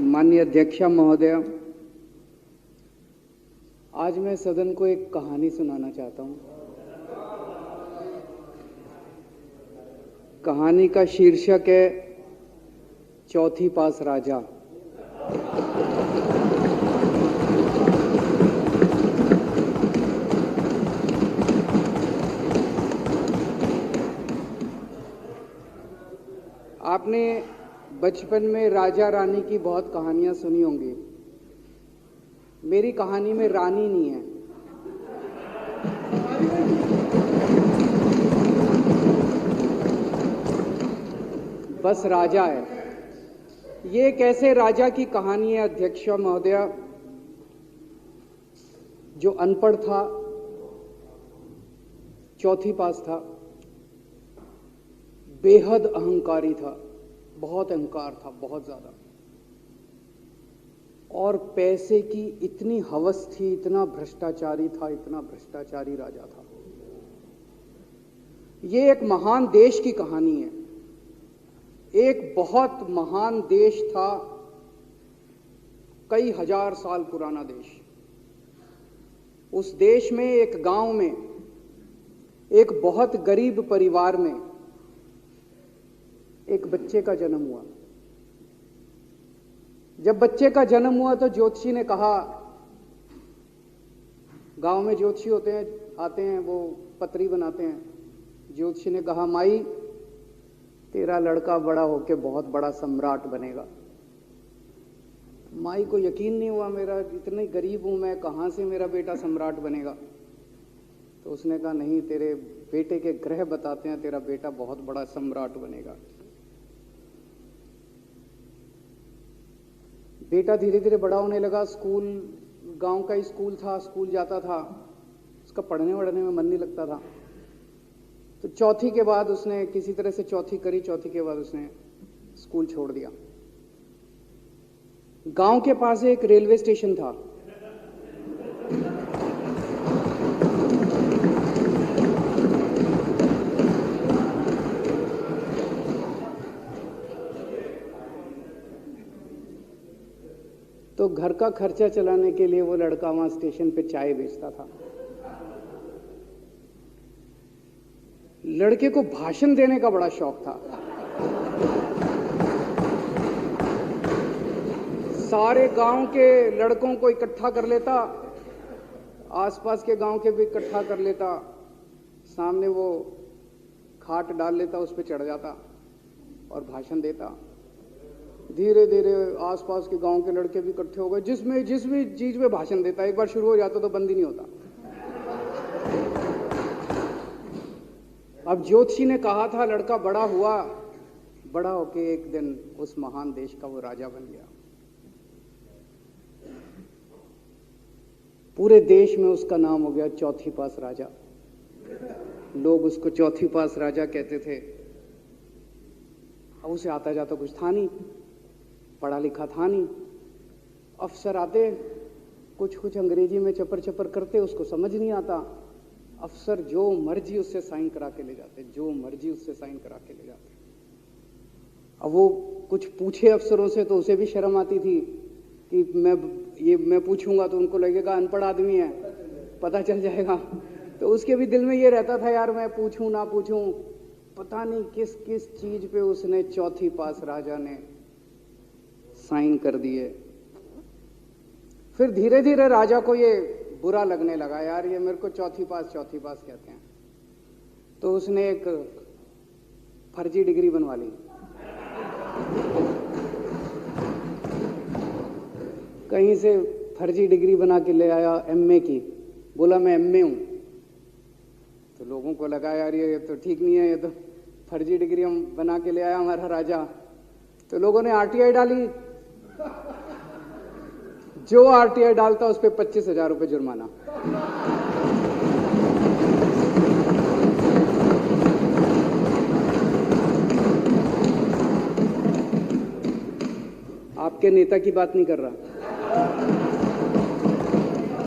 माननीय अध्यक्षा महोदय, आज मैं सदन को एक कहानी सुनाना चाहता हूं। कहानी का शीर्षक है चौथी पास राजा। आपने बचपन में राजा रानी की बहुत कहानियां सुनी होंगी। मेरी कहानी में रानी नहीं है, बस राजा है। ये एक ऐसे राजा की कहानी है अध्यक्ष महोदया, जो अनपढ़ था, चौथी पास था, बेहद अहंकारी था, बहुत अहंकार था, बहुत ज्यादा, और पैसे की इतनी हवस थी, इतना भ्रष्टाचारी था, इतना भ्रष्टाचारी राजा था। ये एक महान देश की कहानी है। एक बहुत महान देश था, कई हजार साल पुराना देश। उस देश में एक गांव में एक बहुत गरीब परिवार में एक बच्चे का जन्म हुआ। जब बच्चे का जन्म हुआ तो ज्योतिषी ने कहा, गांव में ज्योतिषी होते हैं, आते हैं, वो पत्री बनाते हैं। ज्योतिषी ने कहा, माई तेरा लड़का बड़ा होके बहुत बड़ा सम्राट बनेगा। माई को यकीन नहीं हुआ, मेरा इतने गरीब हूं मैं, कहां से मेरा बेटा सम्राट बनेगा। तो उसने कहा, नहीं, तेरे बेटे के ग्रह बताते हैं तेरा बेटा बहुत बड़ा सम्राट बनेगा। बेटा धीरे धीरे बड़ा होने लगा। स्कूल, गांव का ही स्कूल था, स्कूल जाता था, उसका पढ़ने वढ़ने में मन नहीं लगता था। तो चौथी के बाद उसने किसी तरह से चौथी करी, चौथी के बाद उसने स्कूल छोड़ दिया। गांव के पास एक रेलवे स्टेशन था। तो घर का खर्चा चलाने के लिए वो लड़का वहां स्टेशन पे चाय बेचता था। लड़के को भाषण देने का बड़ा शौक था। सारे गांव के लड़कों को इकट्ठा कर लेता, आसपास के गांव के भी इकट्ठा कर लेता, सामने वो खाट डाल लेता, उस पर चढ़ जाता और भाषण देता। धीरे धीरे आसपास के गांव के लड़के भी इकट्ठे हो गए। जिस भी चीज में भाषण देता, एक बार शुरू हो जाता तो बंद ही नहीं होता। अब ज्योतिषी ने कहा था, लड़का बड़ा हुआ, बड़ा होके एक दिन उस महान देश का वो राजा बन गया। पूरे देश में उसका नाम हो गया चौथी पास राजा। लोग उसको चौथी पास राजा कहते थे। अब उसे आता जाता कुछ था नहीं, पढ़ा लिखा था नहीं। अफसर आते, कुछ अंग्रेजी में चपर चपर करते, उसको समझ नहीं आता। अफसर जो मर्जी उससे साइन करा के ले जाते, जो मर्जी उससे साइन करा के ले जाते। अब वो कुछ पूछे अफसरों से तो उसे भी शर्म आती थी कि मैं पूछूंगा तो उनको लगेगा अनपढ़ आदमी है, पता चल जाएगा। तो उसके भी दिल में ये रहता था, यार मैं पूछूं ना पूछूं। पता नहीं किस किस चीज पे उसने चौथी पास राजा ने साइन कर दिए। फिर धीरे धीरे राजा को ये बुरा लगने लगा, यार ये मेरे को चौथी पास कहते हैं। तो उसने एक फर्जी डिग्री बनवा ली। कहीं से फर्जी डिग्री बना के ले आया, एमए की। बोला मैं एमए हूं। तो लोगों को लगा, यार ये तो ठीक नहीं है, ये तो फर्जी डिग्री हम बना के ले आया हमारा राजा। तो लोगों ने आरटीआई डाली। जो आरटीआई डालता उस पर 25,000 रुपये जुर्माना। आपके नेता की बात नहीं कर रहा।